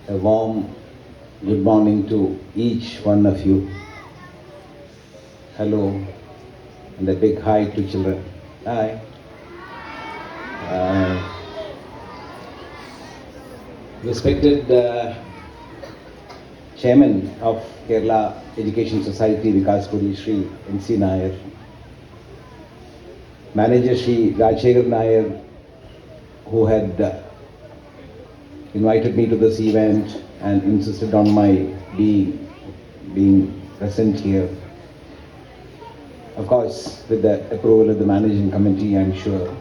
A warm good morning to each one of you. Hello, and a big hi to children. Hi. Respected Chairman of Kerala Education Society, Vikas Puri, Shri N.C. Nair, Manager Shri Rajshekhar Nair, who had invited me to this event and insisted on my being present here. Of course, with the approval of the managing committee, I'm sure.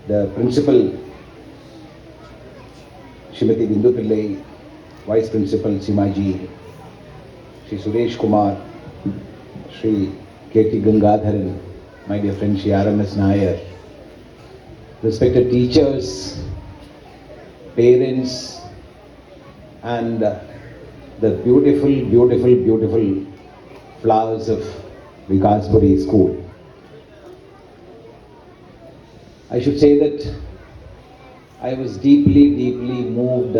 The principal, Srimati Bindu Pillai, Vice Principal Simaji, Shri Suresh Kumar, Shri K.T. Gangadharan, my dear friend Shri R.M.S. Nair, respected teachers, parents, and the beautiful flowers of Vikaspuri School. I should say that I was deeply moved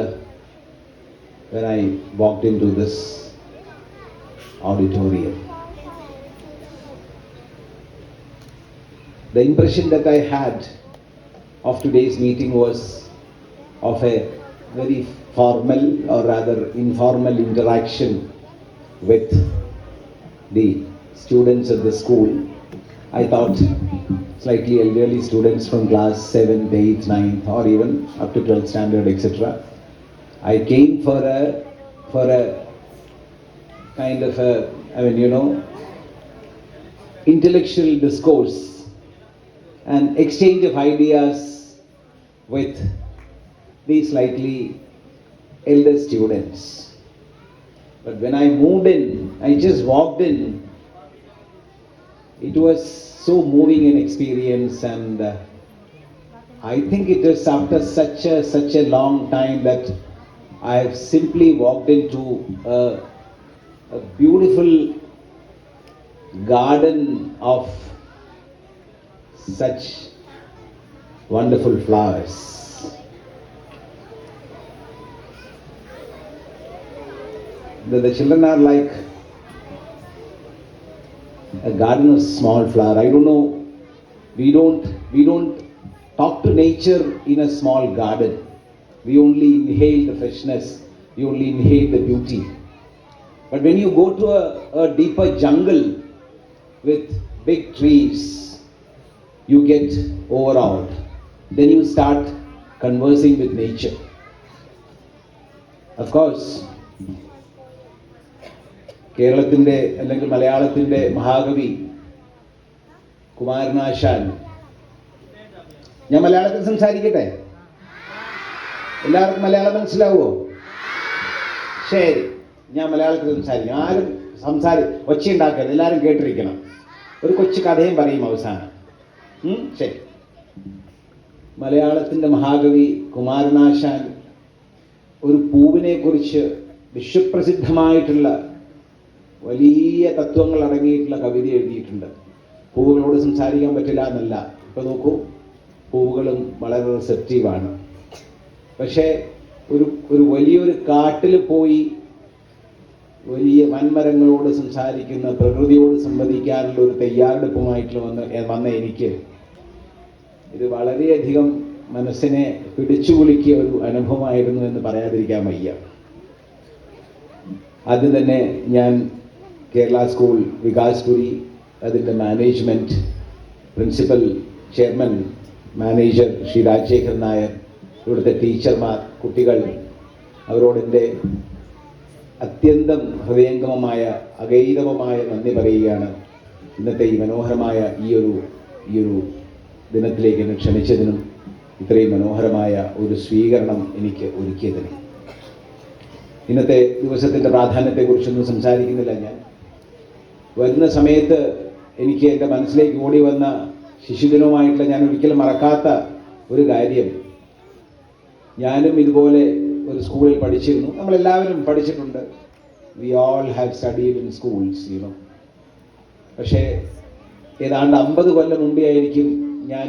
when I walked into this auditorium. The impression that I had of today's meeting was of a very formal or rather informal interaction with the students of the school. I thought slightly elderly students from class 7th, 8th, 9th or even up to 12th standard, etc. I came for a kind of intellectual discourse and exchange of ideas with the slightly elder students. But when I moved in, I just walked in, it was so moving an experience, and I think it is after such a long time that I have simply walked into a beautiful garden of such wonderful flowers. The children are like a garden of small flower. I don't know. We don't talk to nature in a small garden. We only inhale the freshness. We only inhale the beauty. But when you go to a deeper jungle with big trees, you get overawed. Then you start conversing with nature. Of course, കേരളത്തിൻ്റെ അല്ലെങ്കിൽ മലയാളത്തിൻ്റെ മഹാകവി കുമാരനാശാൻ, ഞാൻ മലയാളത്തിൽ സംസാരിക്കട്ടെ? എല്ലാവർക്കും മലയാളം മനസ്സിലാവുമോ? ശരി, ഞാൻ മലയാളത്തിൽ സംസാരിക്കും. ആരും ഒച്ചയുണ്ടാക്കരുത്, എല്ലാവരും കേട്ടിരിക്കണം. ഒരു കൊച്ചു കഥയും പറയും അവസാനം. ശരി. മലയാളത്തിൻ്റെ മഹാകവി കുമാരനാശാൻ ഒരു പൂവിനെ കുറിച്ച് വിശ്വപ്രസിദ്ധമായിട്ടുള്ള വലിയ തത്വങ്ങൾ അടങ്ങിയിട്ടുള്ള കവിത എഴുതിയിട്ടുണ്ട്. പൂവുകളോട് സംസാരിക്കാൻ പറ്റില്ല എന്നല്ല. ഇപ്പം നോക്കൂ, പൂവുകളും വളരെ റിസെപ്റ്റീവാണ്. പക്ഷേ ഒരു വലിയൊരു കാട്ടിൽ പോയി വലിയ വൻമരങ്ങളോട് സംസാരിക്കുന്ന, പ്രകൃതിയോട് സംവദിക്കാനുള്ള ഒരു തയ്യാറെടുപ്പുമായിട്ടുള്ള വന്ന എനിക്ക് ഇത് വളരെയധികം മനസ്സിനെ പിടിച്ചുകുലുക്കിയ ഒരു അനുഭവമായിരുന്നു എന്ന് പറയാതിരിക്കാൻ വയ്യ. ആദ്യം തന്നെ ഞാൻ കേരള സ്കൂൾ വികാസ്പുരി, അതിൻ്റെ management, principal, chairman, manager Shri Rajasekhar Nair, ഇവിടുത്തെ ടീച്ചർമാർ, കുട്ടികൾ, അവരോടെൻ്റെ അത്യന്തം ഹൃദയംഗമമായ അഗൈരവമായ നന്ദി പറയുകയാണ്. ഇന്നത്തെ ഈ മനോഹരമായ ഈ ഒരു ദിനത്തിലേക്ക് എന്നെ ക്ഷണിച്ചതിനും ഇത്രയും മനോഹരമായ ഒരു സ്വീകരണം എനിക്ക് ഒരുക്കിയതിനും. ഇന്നത്തെ ദിവസത്തിൻ്റെ പ്രാധാന്യത്തെക്കുറിച്ചൊന്നും സംസാരിക്കുന്നില്ല. ഞാൻ വരുന്ന സമയത്ത് എനിക്ക് എൻ്റെ മനസ്സിലേക്ക് ഓടി വന്ന ശിശുദിനവുമായിട്ടുള്ള ഞാൻ ഒരിക്കലും മറക്കാത്ത ഒരു കാര്യം, ഞാനും ഇതുപോലെ ഒരു സ്കൂളിൽ പഠിച്ചിരുന്നു. നമ്മളെല്ലാവരും പഠിച്ചിട്ടുണ്ട്. We all have studied in schools, you know. പക്ഷേ ഏതാണ്ട് 50 കൊല്ലം മുമ്പേ ആയിരിക്കും ഞാൻ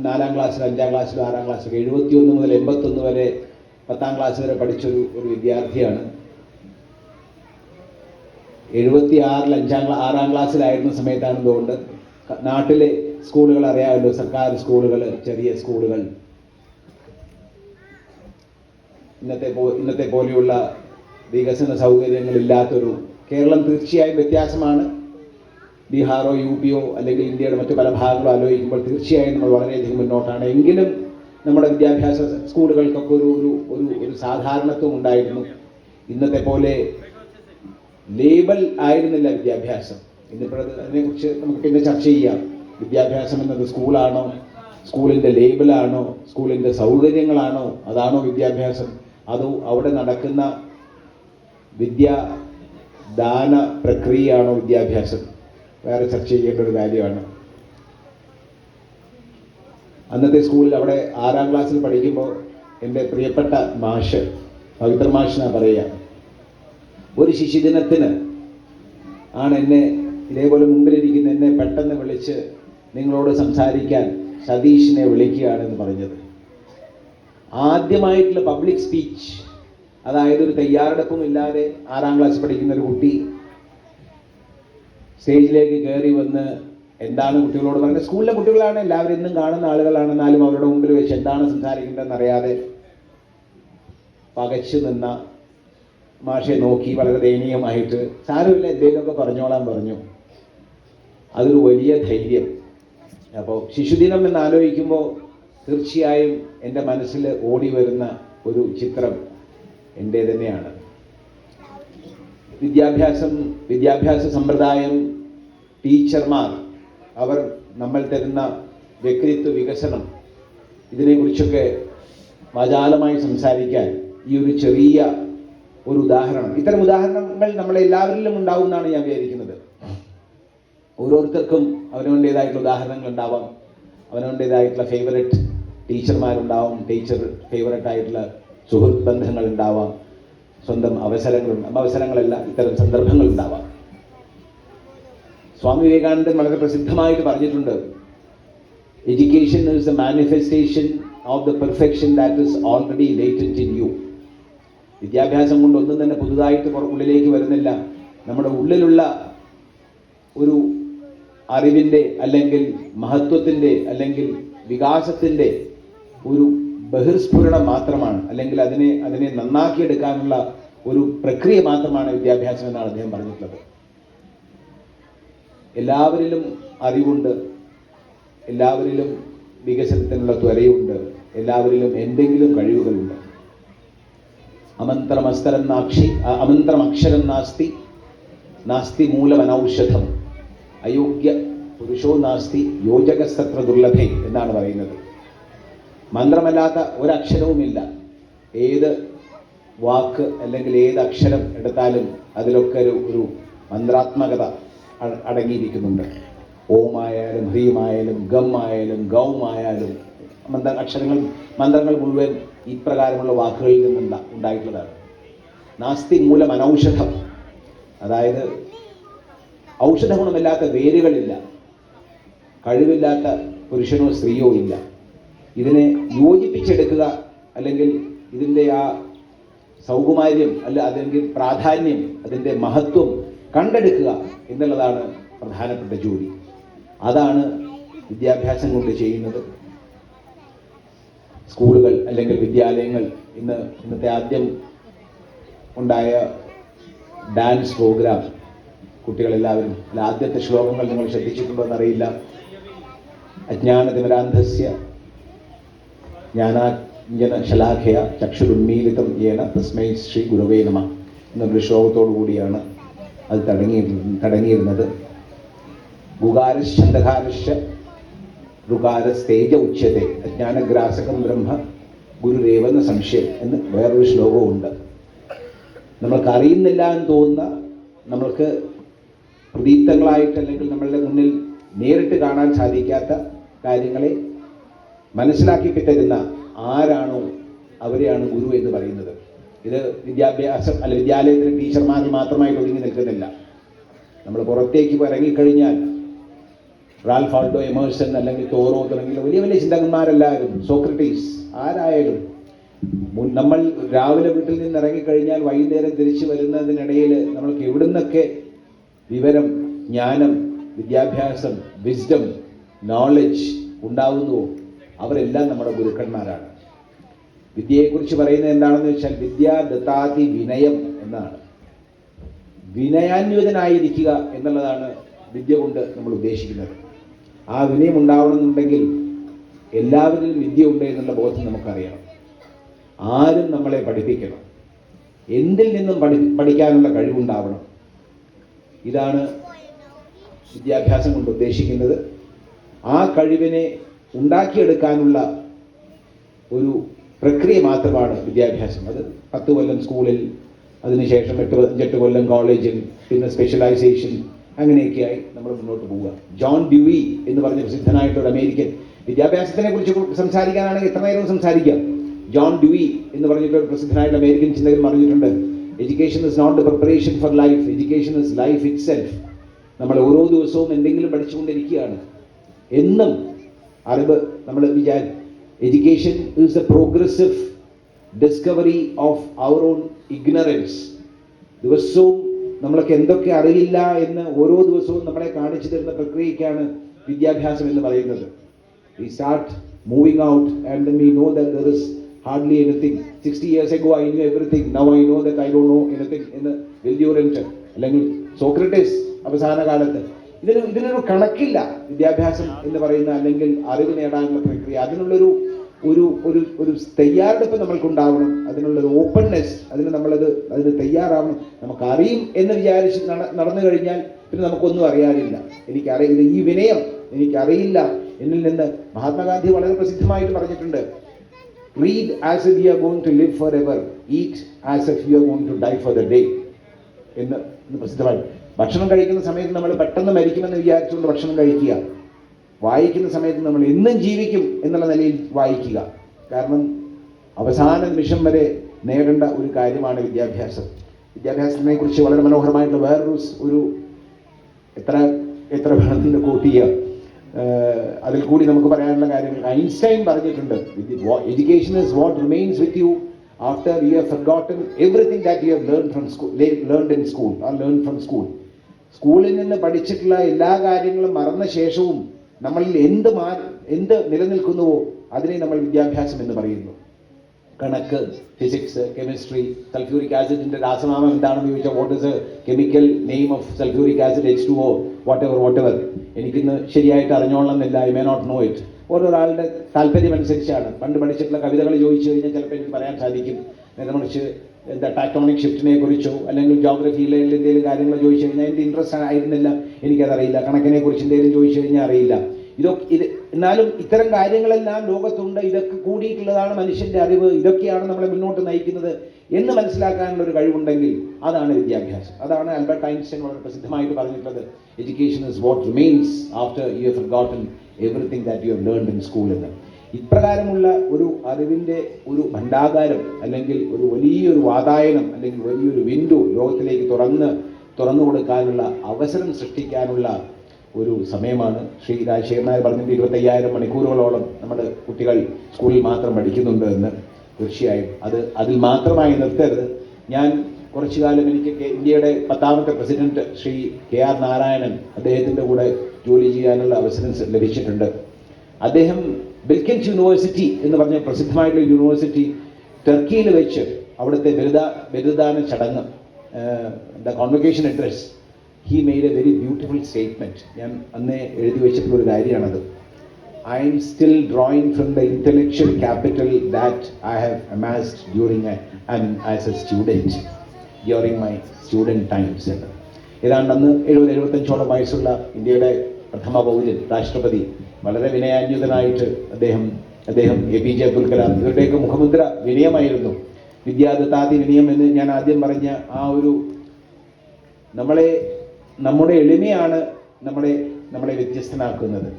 4ാം ക്ലാസ്സിൽ, 5ാം ക്ലാസ്സിലും 6ാം ക്ലാസ്സിലും 71 മുതൽ 81 വരെ 10ാം ക്ലാസ് വരെ പഠിച്ചൊരു വിദ്യാർത്ഥിയാണ്. 76-ൽ 6ാം ക്ലാസ്സിലായിരുന്ന സമയത്താണ് ഇതുകൊണ്ട് നാട്ടിലെ സ്കൂളുകൾ അറിയാമല്ലോ, സർക്കാർ സ്കൂളുകൾ, ചെറിയ സ്കൂളുകൾ, ഇന്നത്തെ പോലെയുള്ള വികസന സൗകര്യങ്ങളില്ലാത്തൊരു കേരളം തീർച്ചയായും വ്യത്യാസമാണ്. ബീഹാറോ UPയോ അല്ലെങ്കിൽ ഇന്ത്യയുടെ മറ്റു പല ഭാഗങ്ങളോ ആലോചിക്കുമ്പോൾ തീർച്ചയായും നമ്മൾ വളരെയധികം മുന്നോട്ടാണ്. എങ്കിലും നമ്മുടെ വിദ്യാഭ്യാസ സ്കൂളുകൾക്കൊക്കെ ഒരു സാധാരണത്വം ഉണ്ടായിരുന്നു. ഇന്നത്തെ പോലെ ലേബൽ ആയിരുന്നില്ല വിദ്യാഭ്യാസം. ഇന്നിപ്പോഴത് അതിനെക്കുറിച്ച് നമുക്ക് പിന്നെ ചർച്ച ചെയ്യാം. വിദ്യാഭ്യാസം എന്നത് സ്കൂളാണോ, സ്കൂളിൻ്റെ ലേബലാണോ, സ്കൂളിൻ്റെ സൗകര്യങ്ങളാണോ, അതാണോ വിദ്യാഭ്യാസം, അതോ അവിടെ നടക്കുന്ന വിദ്യാദാന പ്രക്രിയയാണോ വിദ്യാഭ്യാസം? വേറെ ചർച്ച ചെയ്യേണ്ട ഒരു കാര്യമാണ്. അന്നത്തെ സ്കൂളിൽ അവിടെ 6ാം ക്ലാസ്സിൽ പഠിക്കുമ്പോൾ എൻ്റെ പ്രിയപ്പെട്ട മാഷ്, പവിത്ര മാഷിനാ പറയുക, ഒരു ശിശുദിനത്തിന് ആണ് എന്നെ ഇതേപോലെ മുമ്പിലിരിക്കുന്ന എന്നെ പെട്ടെന്ന് വിളിച്ച് നിങ്ങളോട് സംസാരിക്കാൻ സതീഷിനെ വിളിക്കുകയാണെന്ന് പറഞ്ഞത്. ആദ്യമായിട്ടുള്ള പബ്ലിക് സ്പീച്ച്, അതായത് ഒരു തയ്യാറെടുപ്പും ഇല്ലാതെ 6ാം ക്ലാസ് പഠിക്കുന്ന ഒരു കുട്ടി സ്റ്റേജിലേക്ക് കയറി വന്ന് എന്താണ് കുട്ടികളോട് പറഞ്ഞത്. സ്കൂളിലെ കുട്ടികളാണ്, എല്ലാവരും ഇന്നും കാണുന്ന ആളുകളാണ്, എന്നാലും അവരുടെ മുമ്പിൽ വെച്ച് എന്താണ് സംസാരിക്കേണ്ടതെന്ന് അറിയാതെ പകച്ചു നിന്ന മാഷെ നോക്കി വളരെ ദയനീയമായിട്ട് സാരമില്ല എന്തെങ്കിലുമൊക്കെ പറഞ്ഞോളാൻ പറഞ്ഞു. അതൊരു വലിയ ധൈര്യം. അപ്പോൾ ശിശുദിനം എന്നാലോചിക്കുമ്പോൾ തീർച്ചയായും എൻ്റെ മനസ്സിൽ ഓടി വരുന്ന ഒരു ചിത്രം എൻ്റെ തന്നെയാണ്. വിദ്യാഭ്യാസ സമ്പ്രദായം, ടീച്ചർമാർ, അവർ നമ്മൾ തരുന്ന വ്യക്തിത്വ വികസനം, ഇതിനെക്കുറിച്ചൊക്കെ വാചാലമായി സംസാരിക്കാൻ ഈ ഒരു ചെറിയ ഒരു ഉദാഹരണം, ഇത്തരം ഉദാഹരണങ്ങൾ നമ്മളെല്ലാവരിലും ഉണ്ടാവും എന്നാണ് ഞാൻ വിചാരിക്കുന്നത്. ഓരോരുത്തർക്കും അവനവൻ്റേതായിട്ടുള്ള ഉദാഹരണങ്ങൾ ഉണ്ടാവാം, അവനവൻ്റേതായിട്ടുള്ള ഫേവററ്റ് ടീച്ചർമാരുണ്ടാവും, ഫേവററ്റ് ആയിട്ടുള്ള സുഹൃത്ത് ബന്ധങ്ങൾ ഉണ്ടാവാം, സ്വന്തം അവസരങ്ങളല്ല ഇത്തരം സന്ദർഭങ്ങൾ ഉണ്ടാവാം. സ്വാമി വിവേകാനന്ദൻ വളരെ പ്രസിദ്ധമായിട്ട് പറഞ്ഞിട്ടുണ്ട്, education is a manifestation of the perfection that is already latent in you. വിദ്യാഭ്യാസം കൊണ്ട് ഒന്നും തന്നെ പുതുതായിട്ട് ഉള്ളിലേക്ക് വരുന്നില്ല. നമ്മുടെ ഉള്ളിലുള്ള ഒരു അറിവിൻ്റെ അല്ലെങ്കിൽ മഹത്വത്തിൻ്റെ അല്ലെങ്കിൽ വികാസത്തിൻ്റെ ഒരു ബഹിർസ്ഫുരണം മാത്രമാണ്, അല്ലെങ്കിൽ അതിനെ നന്നാക്കിയെടുക്കാനുള്ള ഒരു പ്രക്രിയ മാത്രമാണ് വിദ്യാഭ്യാസം എന്നാണ് അദ്ദേഹം പറഞ്ഞിട്ടുള്ളത്. എല്ലാവരിലും അറിവുണ്ട്, എല്ലാവരിലും വികസനത്തിനുള്ള ത്വരയുണ്ട്, എല്ലാവരിലും എന്തെങ്കിലും കഴിവുകളുണ്ട്. അമന്ത്രമക്ഷരം നാസ്തി മൂലമനൌഷധം അയോഗ്യ പുരുഷോ നാസ്തി യോജകസത്ര ദുർലഭേ എന്നാണ് പറയുന്നത്. മന്ത്രമല്ലാത്ത ഒരക്ഷരവുമില്ല. ഏത് വാക്ക് അല്ലെങ്കിൽ ഏത് അക്ഷരം എടുത്താലും അതിലൊക്കെ ഒരു മന്ത്രാത്മകത അടങ്ങിയിരിക്കുന്നുണ്ട്. ഓമായാലും ഹ്രീമായാലും ഗം ആയാലും ഗൗമായാലും മന്ത്രങ്ങൾ മുഴുവൻ ഇപ്രകാരമുള്ള വാക്കുകളിൽ നിന്ന് ഉണ്ടായിട്ടുള്ളതാണ്. നാസ്തി മൂലം അനൌഷധം, അതായത് ഔഷധ ഗുണമില്ലാത്ത വേരുകളില്ല, കഴിവില്ലാത്ത പുരുഷനോ സ്ത്രീയോ ഇല്ല. ഇതിനെ യോജിപ്പിച്ചെടുക്കുക, അല്ലെങ്കിൽ ഇതിൻ്റെ ആ സൗകുമാര്യം അല്ലെങ്കിൽ പ്രാധാന്യം, അതിൻ്റെ മഹത്വം കണ്ടെടുക്കുക എന്നുള്ളതാണ് പ്രധാനപ്പെട്ട ജോലി. അതാണ് വിദ്യാഭ്യാസം കൊണ്ട് ചെയ്യുന്നത്. സ്കൂളുകൾ അല്ലെങ്കിൽ വിദ്യാലയങ്ങൾ, ഇന്നത്തെ ആദ്യം ഉണ്ടായ ഡാൻസ് പ്രോഗ്രാം, കുട്ടികളെല്ലാവരും ആദ്യത്തെ ശ്ലോകങ്ങൾ നിങ്ങൾ ശ്രദ്ധിച്ചിട്ടുണ്ടോ എന്നറിയില്ല. അജ്ഞാനതിമിരാന്ധസ്യ ജ്ഞാനാഞ്ജന ശലാഖയ ചക്ഷുരുന്മീലിതം യേന തസ്മൈ ശ്രീ ഗുരവേ നമഃ എന്നൊരു ശ്ലോകത്തോടു കൂടിയാണ് അത് തുടങ്ങിയിരുന്നത്. ഗുകാരശ്ചന്ദകാരശ്ച ഋകാരസ്തേജ ഉച്യത്തെ അജ്ഞാനഗ്രാസകം ബ്രഹ്മ ഗുരുരേവെന്ന സംശയം എന്ന് വേറൊരു ശ്ലോകവും ഉണ്ട്. നമ്മൾക്ക് അറിയുന്നില്ല എന്ന് തോന്നുന്ന, നമ്മൾക്ക് പ്രദീപ്തങ്ങളായിട്ട് അല്ലെങ്കിൽ നമ്മളുടെ മുന്നിൽ നേരിട്ട് കാണാൻ സാധിക്കാത്ത കാര്യങ്ങളെ മനസ്സിലാക്കി തരുന്ന ആരാണോ അവരെയാണ് ഗുരു എന്ന് പറയുന്നത്. ഇത് വിദ്യാലയത്തിലെ ടീച്ചർമാരിൽ മാത്രമായിട്ട് ഒതുങ്ങി നിൽക്കുന്നില്ല. നമ്മൾ പുറത്തേക്ക് ഇറങ്ങിക്കഴിഞ്ഞാൽ റാൽഫ് എമേഴ്സൺ അല്ലെങ്കിൽ തോറോ തുടങ്ങിയ വലിയ വലിയ ചിന്തകന്മാരെല്ലാവരും, സോക്രട്ടീസ്, ആരായാലും നമ്മൾ രാവിലെ വീട്ടിൽ നിന്ന് ഇറങ്ങിക്കഴിഞ്ഞാൽ വൈകുന്നേരം തിരിച്ചു വരുന്നതിനിടയിൽ നമ്മൾക്ക് എവിടുന്നൊക്കെ വിവരം, ജ്ഞാനം, വിദ്യാഭ്യാസം, വിസ്ഡം, നോളജ് ഉണ്ടാവുന്നുവോ അവരെല്ലാം നമ്മുടെ ഗുരുക്കന്മാരാണ്. വിദ്യയെക്കുറിച്ച് പറയുന്നത് എന്താണെന്ന് വെച്ചാൽ വിദ്യാ ദത്താതി വിനയം എന്നാണ്. വിനയാന്വിതനായിരിക്കുക എന്നുള്ളതാണ് വിദ്യ കൊണ്ട് നമ്മൾ ഉദ്ദേശിക്കുന്നത്. ആ വിനയം ഉണ്ടാവണമെന്നുണ്ടെങ്കിൽ എല്ലാവരിലും വിദ്യ ഉണ്ട് എന്നുള്ള ബോധം നമുക്കറിയണം. ആരും നമ്മളെ പഠിപ്പിക്കണം, എന്തിൽ നിന്നും പഠിക്കാനുള്ള കഴിവുണ്ടാവണം. ഇതാണ് വിദ്യാഭ്യാസം കൊണ്ട് ഉദ്ദേശിക്കുന്നത്. ആ കഴിവിനെ ഉണ്ടാക്കിയെടുക്കാനുള്ള ഒരു പ്രക്രിയ മാത്രമാണ് വിദ്യാഭ്യാസം. അത് 10 കൊല്ലം സ്കൂളിൽ, അതിനുശേഷം 8 കൊല്ലം കോളേജിൽ, പിന്നെ സ്പെഷ്യലൈസേഷൻ, അങ്ങനെയൊക്കെയായി നമ്മൾ മുന്നോട്ട് പോവുക. ജോൺ ഡ്യൂയി എന്ന് പറഞ്ഞ പ്രസിദ്ധനായിട്ടൊരു അമേരിക്കൻ, വിദ്യാഭ്യാസത്തിനെ കുറിച്ച് സംസാരിക്കാനാണെങ്കിൽ എത്ര നേരവും സംസാരിക്കാം. ജോൺ ഡ്യൂയി എന്ന് പറഞ്ഞിട്ടൊരു പ്രസിദ്ധനായിട്ടുള്ള അമേരിക്കൻ ചിന്തകൻ പറഞ്ഞിട്ടുണ്ട്, education is not the preparation for life, education is life itself. നമ്മൾ ഓരോ ദിവസവും എന്തെങ്കിലും പഠിച്ചുകൊണ്ടിരിക്കുകയാണ്. എന്നും അറിവ് നമ്മൾ education is a progressive discovery of our own ignorance. ദിവസവും നമ്മളൊക്കെ എന്തൊക്കെ അറിയില്ല എന്ന് ഓരോ ദിവസവും നമ്മളെ കാണിച്ചു തരുന്ന പ്രക്രിയയ്ക്കാണ് വിദ്യാഭ്യാസം എന്ന് പറയുന്നത്. We start moving out and then we know that there is hardly anything. 60 years ago I knew everything, now I know that I don't know anything എന്ന് വെല്യൂറൻറ്റ് അല്ലെങ്കിൽ സോക്രട്ടീസ് അവസാന കാലത്ത്. ഇതിനൊരു കണക്കില്ല വിദ്യാഭ്യാസം എന്ന് പറയുന്ന അല്ലെങ്കിൽ അറിവ് നേടാനുള്ള പ്രക്രിയ. അതിനുള്ളൊരു ഒരു ഒരു ഒരു തയ്യാറെടുപ്പ് നമ്മൾക്കുണ്ടാവണം, അതിനുള്ളൊരു ഓപ്പൺനെസ്, അതിന് തയ്യാറാവണം. നമുക്കറിയും എന്ന് വിചാരിച്ച് നടന്നു കഴിഞ്ഞാൽ പിന്നെ നമുക്കൊന്നും അറിയാനില്ല. എനിക്കറിയില്ല, ഈ വിനയം എനിക്കറിയില്ല എന്നിൽ നിന്ന് മഹാത്മാഗാന്ധി വളരെ പ്രസിദ്ധമായിട്ട് പറഞ്ഞിട്ടുണ്ട്, read as if you are going to live forever, eat as if you are going to die for the day എന്ന് പ്രസിദ്ധമായി. ഭക്ഷണം കഴിക്കുന്ന സമയത്ത് നമ്മൾ പെട്ടെന്ന് മരിക്കുമെന്ന് വിചാരിച്ചുകൊണ്ട് ഭക്ഷണം കഴിക്കുക, വായിക്കുന്ന സമയത്ത് നമ്മൾ എന്നും ജീവിക്കും എന്നുള്ള നിലയിൽ വായിക്കുക. കാരണം അവസാന നിമിഷം വരെ നേടേണ്ട ഒരു കാര്യമാണ് വിദ്യാഭ്യാസം. വിദ്യാഭ്യാസത്തിനെ കുറിച്ച് വളരെ മനോഹരമായിട്ടുള്ള വേറൊരു എത്ര വേണമെന്ന് കോട്ട് ചെയ്യുക, അതിൽ കൂടി നമുക്ക് പറയാനുള്ള കാര്യങ്ങൾ ഐൻസ്റ്റൈൻ പറഞ്ഞിട്ടുണ്ട്. Education is what remains with you after you have forgotten everything that you have learned in school or learn from school. സ്കൂളിൽ നിന്ന് പഠിച്ചിട്ടുള്ള എല്ലാ കാര്യങ്ങളും മറന്ന ശേഷവും നമ്മളിൽ എന്ത് നിലനിൽക്കുന്നുവോ അതിനെ നമ്മൾ വിദ്യാഭ്യാസം എന്ന് പറയുന്നു. കണക്ക്, ഫിസിക്സ്, കെമിസ്ട്രി, സൾഫ്യൂരിക് ആസിഡിന്റെ രാസനാമം എന്താണെന്ന് ചോദിച്ചാൽ what is a chemical name of sulphuric acid, H2O, whatever. എനിക്കിന്ന് ശരിയായിട്ട് അറിഞ്ഞോളണമെന്നില്ല, I may not know it. ഓരോരാളുടെ താല്പര്യം അനുസരിച്ചാണ്. പണ്ട് പഠിച്ചിട്ടുള്ള കവിതകൾ ചോദിച്ചു കഴിഞ്ഞാൽ ചിലപ്പോൾ എനിക്ക് പറയാൻ സാധിക്കും. നേരെ മറിച്ച് ടാക്ടോണിക് ഷിഫ്റ്റിനെ കുറിച്ചോ അല്ലെങ്കിൽ ജോഗ്രഫിയിലെ എന്തെങ്കിലും കാര്യങ്ങൾ ചോദിച്ചു കഴിഞ്ഞാൽ എൻ്റെ ഇൻട്രസ്റ്റ് ആയിരുന്നില്ല, എനിക്കതറിയില്ല. കണക്കിനെ കുറിച്ച് എന്തെങ്കിലും ചോദിച്ചു കഴിഞ്ഞാൽ അറിയില്ല. എന്നാലും ഇത്തരം കാര്യങ്ങളെല്ലാം ലോകത്തുണ്ട്, ഇതൊക്കെ കൂടിയിട്ടുള്ളതാണ് മനുഷ്യന്റെ അറിവ്, ഇതൊക്കെയാണ് നമ്മളെ മുന്നോട്ട് നയിക്കുന്നത് എന്ന് മനസ്സിലാക്കാനുള്ള ഒരു കഴിവുണ്ടെങ്കിൽ അതാണ് വിദ്യാഭ്യാസം. അതാണ് ആൽബർട്ട് ഐൻസ്റ്റൈൻ വളരെ പ്രസിദ്ധമായിട്ട് പറഞ്ഞിട്ടുള്ളത്, education is what remains after you have forgotten everything that you have learned in school എന്ന്. ഇപ്രകാരമുള്ള ഒരു അറിവിൻ്റെ ഒരു ഭണ്ഡാകാരം അല്ലെങ്കിൽ ഒരു വലിയൊരു വാതായനം അല്ലെങ്കിൽ വലിയൊരു വിൻഡോ ലോകത്തിലേക്ക് തുറന്നു കൊടുക്കാനുള്ള അവസരം സൃഷ്ടിക്കാനുള്ള ഒരു സമയമാണ്. ശ്രീ രാജശേഖരൻ നായർ പറഞ്ഞിട്ട് 25,000 മണിക്കൂറുകളോളം നമ്മുടെ കുട്ടികൾ സ്കൂളിൽ മാത്രം പഠിക്കുന്നുണ്ട് എന്ന്. തീർച്ചയായും അതിൽ മാത്രമായി നിർത്തരുത്. ഞാൻ കുറച്ചു കാലം എനിക്ക് ഇന്ത്യയുടെ 10ാമത്തെ പ്രസിഡന്റ് ശ്രീ KR നാരായണൻ, അദ്ദേഹത്തിൻ്റെ കൂടെ ജോലി ചെയ്യാനുള്ള അവസരം ലഭിച്ചിട്ടുണ്ട്. അദ്ദേഹം ബിൽക്കിൻസ് യൂണിവേഴ്സിറ്റി എന്ന് പറഞ്ഞ പ്രസിദ്ധമായിട്ടുള്ള യൂണിവേഴ്സിറ്റി ടർക്കിയിൽ വെച്ച് അവിടുത്തെ ബിരുദദാന ചടങ്ങ്, the convocation address, he made a very beautiful statement. ഞാൻ അന്നേ എഴുതി വെച്ചിട്ടുള്ള ഒരു കാര്യമാണത്. I am still drawing from the intellectual capital that I have amassed as a student during my student times. ഏതാണ്ട് അന്ന് 70-75 വയസ്സുള്ള ഇന്ത്യയുടെ പ്രഥമ പൗരൻ രാഷ്ട്രപതി, വളരെ വിനയാന്വിതനായിട്ട് അദ്ദേഹം APJ അബ്ദുൽ കലാം, ഇവരുടെയൊക്കെ മുഖമുദ്ര വിനയമായിരുന്നു. വിദ്യാദത്താതി വിനയം എന്ന് ഞാൻ ആദ്യം പറഞ്ഞ ആ ഒരു നമ്മുടെ എളിമയാണ് നമ്മളെ വ്യത്യസ്തനാക്കുന്നത്.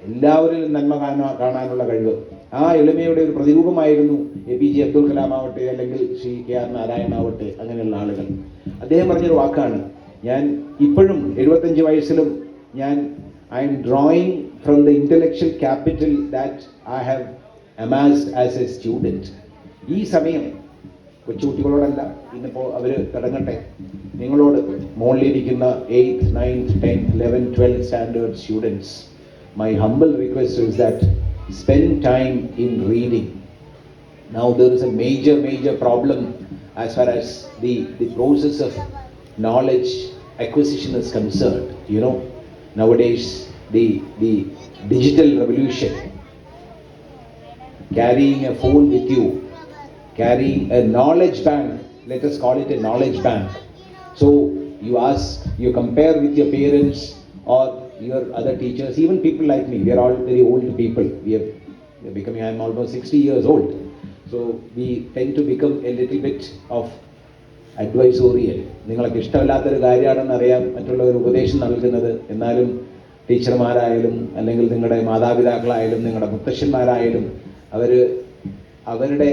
എല്ലാവരിലും നന്മ കാണാനുള്ള കഴിവ്, ആ എളിമയുടെ ഒരു പ്രതിരൂപമായിരുന്നു APJ അബ്ദുൽ കലാം ആവട്ടെ അല്ലെങ്കിൽ ശ്രീ KR നാരായണൻ ആവട്ടെ, അങ്ങനെയുള്ള ആളുകൾ. അദ്ദേഹം പറഞ്ഞൊരു വാക്കാണ്, ഞാൻ ഇപ്പോഴും 75 വയസ്സിലും I am drawing from the intellectual capital that I have amassed as a student. ഈ സമയം കൊച്ചുകുട്ടികളോടല്ല, ഇന്നിപ്പോൾ അവർ തുടങ്ങട്ടെ, നിങ്ങളോട് മുകളിലിരിക്കുന്ന 8th, 9th, 10th, 11th, 12th standard students, my humble request is that spend time in reading. Now there is a major problem as far as the process of knowledge acquisition is concerned. You know, nowadays the digital revolution, carrying a phone with you, carrying a knowledge bank, let us call it a knowledge bank. So you compare with your parents or your other teachers, even people like me, we are all very old people. We are becoming, I am almost 60 years old. So we tend to become a little bit of advisorial. നിങ്ങൾക്ക് ഇഷ്ടമില്ലാത്തൊരു കാര്യമാണെന്ന് അറിയാം മറ്റുള്ളവർ ഉപദേശം നൽകുന്നത്, എന്നാലും ടീച്ചർമാരായാലും അല്ലെങ്കിൽ നിങ്ങളുടെ മാതാപിതാക്കളായാലും നിങ്ങളുടെ മുത്തശ്ശന്മാരായാലും അവരുടെ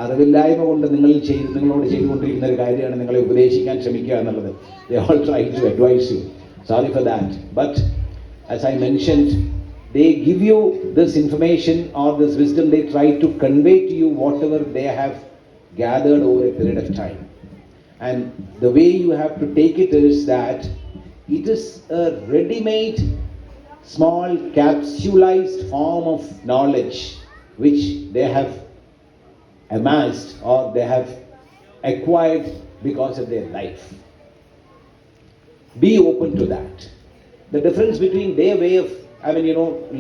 അറിവില്ലായ്മ കൊണ്ട് നിങ്ങളോട് ചെയ്തുകൊണ്ടിരിക്കുന്ന ഒരു കാര്യമാണ് നിങ്ങളെ ഉപദേശിക്കാൻ ശ്രമിക്കുക എന്നുള്ളത്. They all try to advise you. Sorry for that. But as I mentioned, they give you this information or this wisdom, they try to convey to you whatever they have gathered over a period of time. And the way you have to take it is that it is a ready-made, small, capsulized form of knowledge which they have amassed or they have acquired because of their life. Be open to that. The difference between their way of,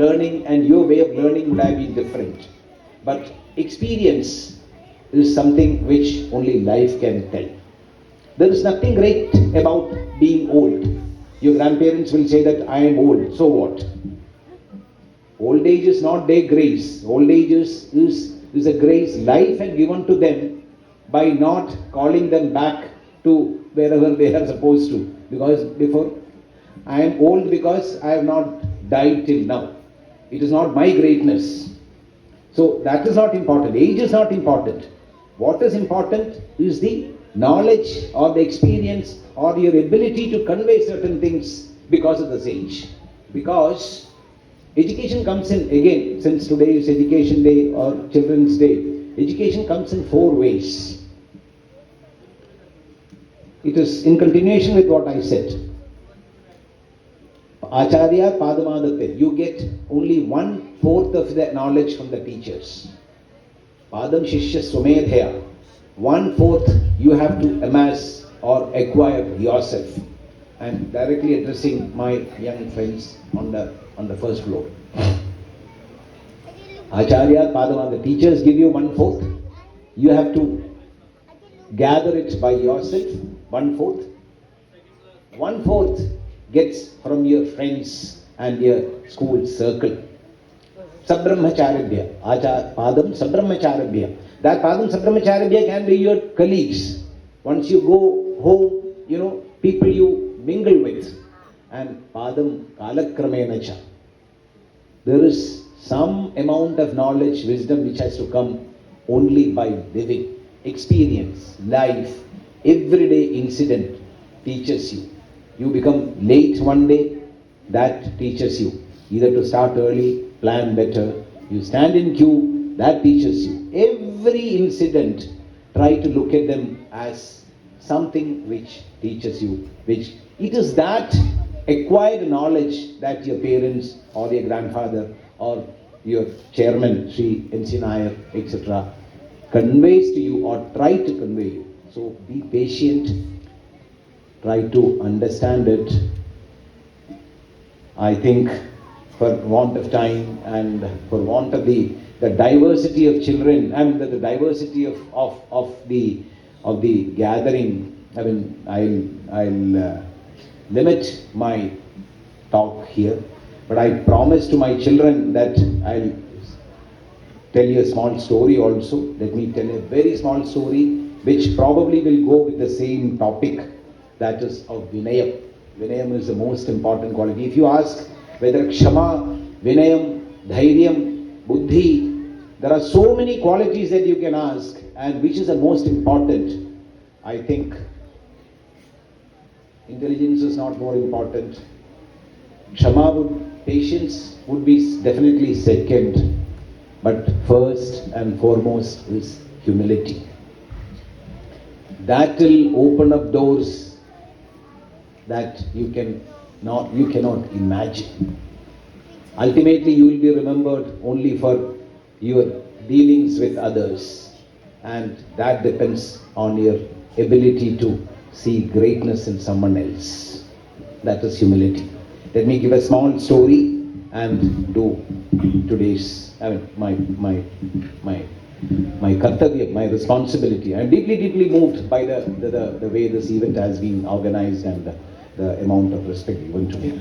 learning and your way of learning would have been different. But experience is something which only life can tell. There is nothing great about being old. Your grandparents will say that I am old, so what? Old age is not their grace. Old age is a grace life had given to them by not calling them back to wherever they are supposed to. Because before, I am old because I have not died till now. It is not my greatness. So that is not important. Age is not important. What is important is the knowledge or the experience or your ability to convey certain things because of this age. Because education comes in, again, since today is Education Day or Children's Day, education comes in 4 ways. It is in continuation with what I said. Acharya Padamadatte, you get only 1/4 of the knowledge from the teachers. Padam Shishya Swamedhaya, 1/4 you have to amass or acquire yourself. I am directly addressing my young friends on the first floor. Acharya Padamadatte, the teachers give you 1/4. You have to gather it by yourself. 1/4. 1/4 gets from your friends and your school circle. Sabrahmacharabhya, Padam Sabrahmacharabhya. That Padam Sabrahmacharabhya can be your colleagues. Once you go home, people you mingle with. And Padam Kalakramenacha. There is some amount of knowledge, wisdom which has to come only by living. Experience, life, everyday incident teaches you. You become late one day, that teaches you either to start early, plan better. You stand in queue, that teaches you. Every incident, try to look at them as something which teaches you, which it is that acquired knowledge that your parents or your grandfather or your chairman, Sri N.C. Nair, etc., conveys to you or try to convey you. So be patient, try to understand it. I think for want of time and for want of the diversity of children and the diversity of the gathering, I'll limit my talk here. But I promise to my children that I'll tell you a small story also. Let me tell a very small story which probably will go with the same topic, that is of Vinayam. Vinayam is the most important quality. If you ask whether Kshama, Vinayam, Dhairyam, Buddhi, there are so many qualities that you can ask, and which is the most important? I think intelligence is not more important. Patience would be definitely second, but first and foremost is humility. That will open up doors that you cannot imagine. Ultimately, you will be remembered only for your dealings with others, and that depends on your ability to see greatness in someone else. That is humility. Let me give a small story and do today's, my kartavya, my responsibility. I am deeply moved by the way this event has been organized and the amount of respect given to me.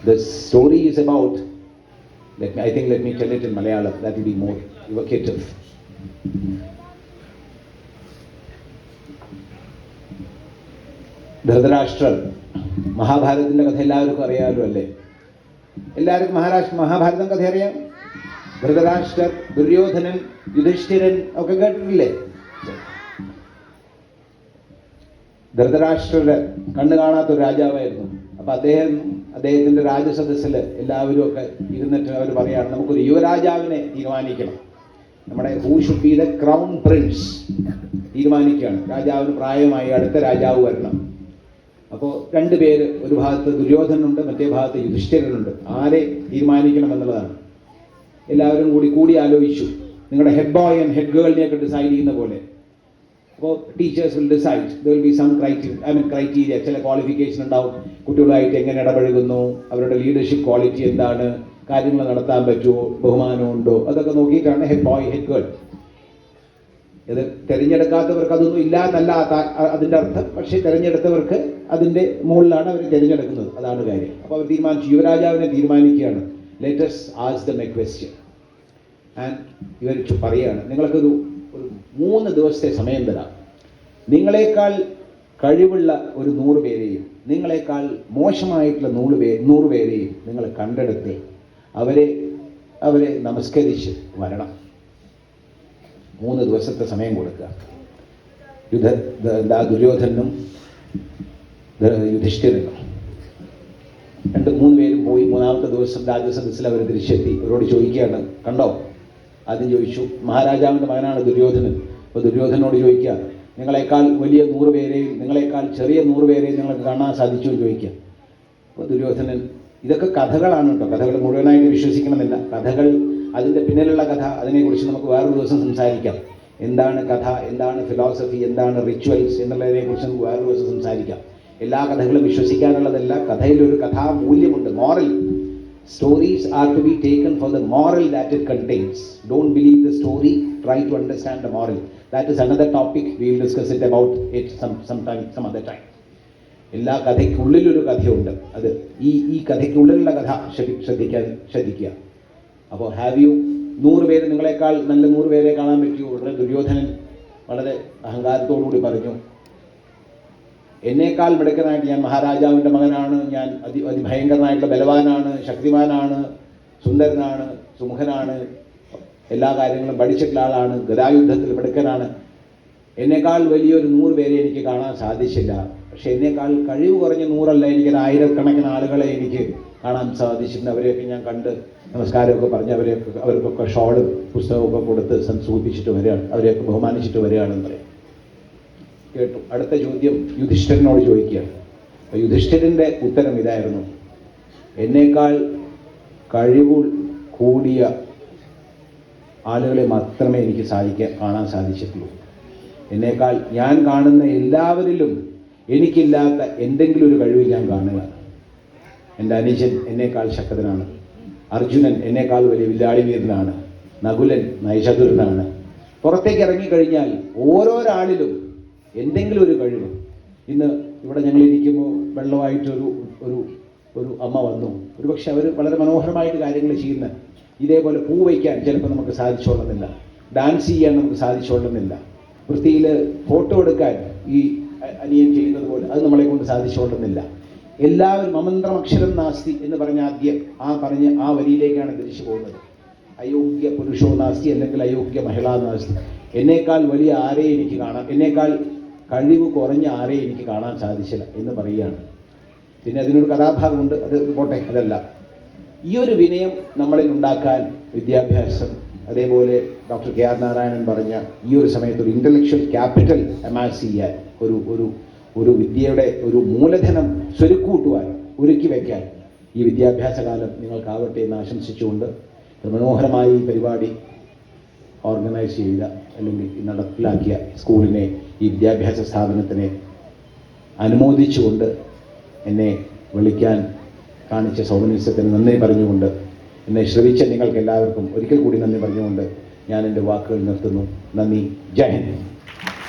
The story is about, let me tell it in Malayalam, that will be more evocative. Dhritarashtra, മഹാഭാരതത്തിന്റെ കഥ എല്ലാവർക്കും അറിയാമല്ലോ അല്ലേ? എല്ലാവർക്കും മഹാഭാരതം കഥ അറിയാം. ധൃതരാഷ്ട്രർ, ദുര്യോധനൻ, യുധിഷ്ഠിരൻ ഒക്കെ കേട്ടിട്ടില്ലേ? ധൃതരാഷ്ട്രരുടെ കണ്ണു കാണാത്ത ഒരു രാജാവായിരുന്നു. അപ്പൊ അദ്ദേഹത്തിന്റെ രാജസദസ്സിൽ എല്ലാവരും ഒക്കെ ഇരുന്നിട്ട് അവർ പറയാണ്, നമുക്കൊരു യുവരാജാവിനെ തീരുമാനിക്കണം. നമ്മുടെ who should be the crown prince തീരുമാനിക്കുകയാണ്. രാജാവിന് പ്രായമായി, അടുത്ത രാജാവ് വരണം. അപ്പോൾ രണ്ടുപേര്, ഒരു ഭാഗത്ത് ദുര്യോധനുണ്ട്, മറ്റേ ഭാഗത്ത് യുധിഷ്ഠിരനുണ്ട്. ആരെ തീരുമാനിക്കണം എന്നുള്ളതാണ്. എല്ലാവരും കൂടി ആലോചിച്ചു. നിങ്ങളുടെ ഹെഡ് ബോയ് ആൻഡ് ഹെഡ് ഗേളിനെയൊക്കെ ഡിസൈഡ് ചെയ്യുന്ന പോലെ. അപ്പോൾ teachers will decide, there will be some criteria, ചില ക്വാളിഫിക്കേഷൻ ഉണ്ടാവും. കുട്ടികളായിട്ട് എങ്ങനെ ഇടപഴകുന്നു, അവരുടെ ലീഡർഷിപ്പ് ക്വാളിറ്റി എന്താണ്, കാര്യങ്ങൾ നടത്താൻ പറ്റുമോ, ബഹുമാനമുണ്ടോ, അതൊക്കെ നോക്കിയിട്ടാണ് ഹെഡ് ബോയ് ഹെഡ് ഗേൾ. ഇത് തിരഞ്ഞെടുക്കാത്തവർക്ക് അതൊന്നും ഇല്ല എന്നല്ല അതിൻ്റെ അർത്ഥം. പക്ഷേ തിരഞ്ഞെടുത്തവർക്ക് അതിൻ്റെ മുകളിലാണ് അവർ തിരഞ്ഞെടുക്കുന്നത്. അതാണ് കാര്യം. അപ്പോൾ അവർ തീരുമാനിച്ചു, യുവരാജാവിനെ തീരുമാനിക്കുകയാണ്. Let's ask them a question. And ഇവർ പറയുകയാണ്, നിങ്ങൾക്കൊരു 3 ദിവസത്തെ സമയം തരാം. നിങ്ങളെക്കാൾ കഴിവുള്ള ഒരു 100 പേരെയും നിങ്ങളെക്കാൾ മോശമായിട്ടുള്ള 100 പേരെയും നിങ്ങൾ കണ്ടെടുത്ത് അവരെ നമസ്കരിച്ച് വരണം. 3 ദിവസത്തെ സമയം കൊടുക്കുക. ദുര്യോധനും യുധിഷ്ഠിരനും 2-3 പേരും പോയി. 3-ാമത്തെ ദിവസം രാജസദസ്സിൽ അവർ തിരിച്ചെത്തി. അവരോട് ചോദിക്കുകയാണ്, കണ്ടോ? ആദ്യം ചോദിച്ചു, മഹാരാജാവിൻ്റെ മകനാണ് ദുര്യോധനൻ. അപ്പോൾ ദുര്യോധനോട് ചോദിക്കുക, നിങ്ങളെക്കാൾ വലിയ 100 പേരെയും നിങ്ങളെക്കാൾ ചെറിയ 100 പേരെയും നിങ്ങൾക്ക് കാണാൻ സാധിച്ചു എന്ന് ചോദിക്കുക. അപ്പോൾ ദുര്യോധനൻ, ഇതൊക്കെ കഥകളാണ് കേട്ടോ, കഥകൾ മുഴുവനായിട്ട് വിശ്വസിക്കണമെന്നില്ല. കഥകൾ, അതിൻ്റെ പിന്നിലുള്ള കഥ, അതിനെക്കുറിച്ച് നമുക്ക് വേറൊരു ദിവസം സംസാരിക്കാം. എന്താണ് കഥ, എന്താണ് ഫിലോസഫി, എന്താണ് റിച്വൽസ് എന്നുള്ളതിനെക്കുറിച്ച് നമുക്ക് വേറൊരു ദിവസം സംസാരിക്കാം. എല്ലാ കഥകളും വിശ്വസിക്കാനുള്ളതല്ല. കഥയിലൊരു കഥാമൂല്യമുണ്ട്, moral. Stories are to be taken for the moral that it contains. Don't believe the story, try to understand the moral. That is another topic. We will discuss it about it some other time. എല്ലാ കഥയ്ക്കുള്ളിലൊരു കഥയുണ്ട്. അത് ഈ കഥയ്ക്കുള്ളിലുള്ള കഥ ശ്രദ്ധിക്കുക. അപ്പോൾ have you 100 പേര് നിങ്ങളെക്കാൾ നല്ല 100 പേരെ കാണാൻ പറ്റുമോ? ഉടനെ ദുര്യോധനൻ വളരെ അഹങ്കാരത്തോടുകൂടി പറഞ്ഞു, എന്നേക്കാൾ മിടുക്കനായിട്ട്, ഞാൻ മഹാരാജാവിൻ്റെ മകനാണ്, ഞാൻ അതിഭയങ്കരനായിട്ടുള്ള ബലവാനാണ്, ശക്തിമാനാണ്, സുന്ദരനാണ്, സുമുഖനാണ്, എല്ലാ കാര്യങ്ങളും പഠിച്ചിട്ടുള്ള ആളാണ്, ഗദായുദ്ധത്തിൽ മിടുക്കനാണ്. എന്നേക്കാൾ വലിയൊരു 100 പേരെ എനിക്ക് കാണാൻ സാധിച്ചില്ല. പക്ഷെ എന്നേക്കാൾ കഴിവ് കുറഞ്ഞ 100 അല്ല, എനിക്കൊരു 1000-കണക്കിന് ആളുകളെ എനിക്ക് കാണാൻ സാധിച്ചിട്ടുണ്ട്. അവരെയൊക്കെ ഞാൻ കണ്ട് നമസ്കാരമൊക്കെ പറഞ്ഞ് അവർക്കൊക്കെ ഷോളും പുസ്തകമൊക്കെ കൊടുത്ത് സൂചിപ്പിച്ചിട്ട് വരികയാണ്, അവരെയൊക്കെ ബഹുമാനിച്ചിട്ട് വരികയാണെന്ന് പറയും. കേട്ടു. അടുത്ത ചോദ്യം യുധിഷ്ഠിരനോട് ചോദിക്കുകയാണ്. അപ്പോൾ യുധിഷ്ഠിരൻ്റെ ഉത്തരം ഇതായിരുന്നു, എന്നേക്കാൾ കഴിവ് കൂടിയ ആളുകളെ മാത്രമേ എനിക്ക് കാണാൻ സാധിച്ചിട്ടുള്ളൂ. എന്നേക്കാൾ ഞാൻ കാണുന്ന എല്ലാവരിലും എനിക്കില്ലാത്ത എന്തെങ്കിലും ഒരു കഴിവ് ഞാൻ കാണുക. എൻ്റെ അനുജൻ എന്നേക്കാൾ ശക്തനാണ്, അർജുനൻ എന്നേക്കാൾ വലിയ വില്ലാളി വീരനാണ്, നകുലൻ നൈചതുരനാണ്. പുറത്തേക്ക് ഇറങ്ങിക്കഴിഞ്ഞാൽ ഓരോരാളിലും എന്തെങ്കിലും ഒരു കഴിവ്. ഇന്ന് ഇവിടെ ഞങ്ങളിരിക്കുമ്പോൾ വെള്ളമായിട്ടൊരു ഒരു അമ്മ വന്നു. ഒരുപക്ഷെ അവർ വളരെ മനോഹരമായിട്ട് കാര്യങ്ങൾ ചെയ്യുന്ന, ഇതേപോലെ പൂ വയ്ക്കാൻ ചിലപ്പോൾ നമുക്ക് സാധിച്ചോളുന്നില്ല, ഡാൻസ് ചെയ്യാൻ നമുക്ക് സാധിച്ചോളുന്നില്ല, വൃത്തിയിൽ ഫോട്ടോ എടുക്കാൻ ഈ അനിയൻ ചെയ്യുന്നത് പോലെ അത് നമ്മളെ കൊണ്ട് സാധിച്ചോളുന്നില്ല. എല്ലാവരും അമന്ത്രമക്ഷരം നാസ്തി എന്ന് പറഞ്ഞ ആദ്യം ആ വരിയിലേക്കാണ് തിരിച്ചു പോകുന്നത്. അയോഗ്യ പുരുഷോ നാസ്തി, അല്ലെങ്കിൽ അയോഗ്യ മഹിളാ നാസ്തി. എന്നേക്കാൾ വലിയ ആരെയും എനിക്ക് കാണാം, എന്നേക്കാൾ കഴിവ് കുറഞ്ഞ ആരെയും എനിക്ക് കാണാൻ സാധിച്ചില്ല എന്ന് പറയുകയാണ്. പിന്നെ അതിനൊരു കഥാഭാഗമുണ്ട്, അത് പോട്ടെ, അതല്ല. ഈ ഒരു വിനയം നമ്മളിൽ ഉണ്ടാക്കാൻ വിദ്യാഭ്യാസം, അതേപോലെ ഡോക്ടർ കെ ആർ നാരായണൻ പറഞ്ഞ ഈ ഒരു സമയത്ത് ഒരു ഇൻ്റലക്ച്വൽ ക്യാപിറ്റൽ അമാസ് ചെയ്യാൻ, ഒരു വിദ്യയുടെ ഒരു മൂലധനം സ്വരുക്കൂട്ടുവാൻ, ഒരുക്കി വയ്ക്കാൻ ഈ വിദ്യാഭ്യാസ കാലം നിങ്ങൾക്കാവട്ടെ എന്ന് ആശംസിച്ചുകൊണ്ട് മനോഹരമായി ഈ പരിപാടി ഓർഗനൈസ് ചെയ്ത അല്ലെങ്കിൽ നടപ്പിലാക്കിയ സ്കൂളിനെ, ഈ വിദ്യാഭ്യാസ സ്ഥാപനത്തിനെ അനുമോദിച്ചുകൊണ്ട് എന്നെ വിളിക്കാൻ കാണിച്ച സൗമനസ്യത്തിന് നന്ദി പറഞ്ഞുകൊണ്ട്, എന്നെ ശ്രവിച്ച നിങ്ങൾക്ക് എല്ലാവർക്കും ഒരിക്കൽ കൂടി നന്ദി പറഞ്ഞുകൊണ്ട് ഞാൻ എൻ്റെ വാക്കുകൾ നിർത്തുന്നു. നന്ദി. ജയ് ഹിന്ദ്.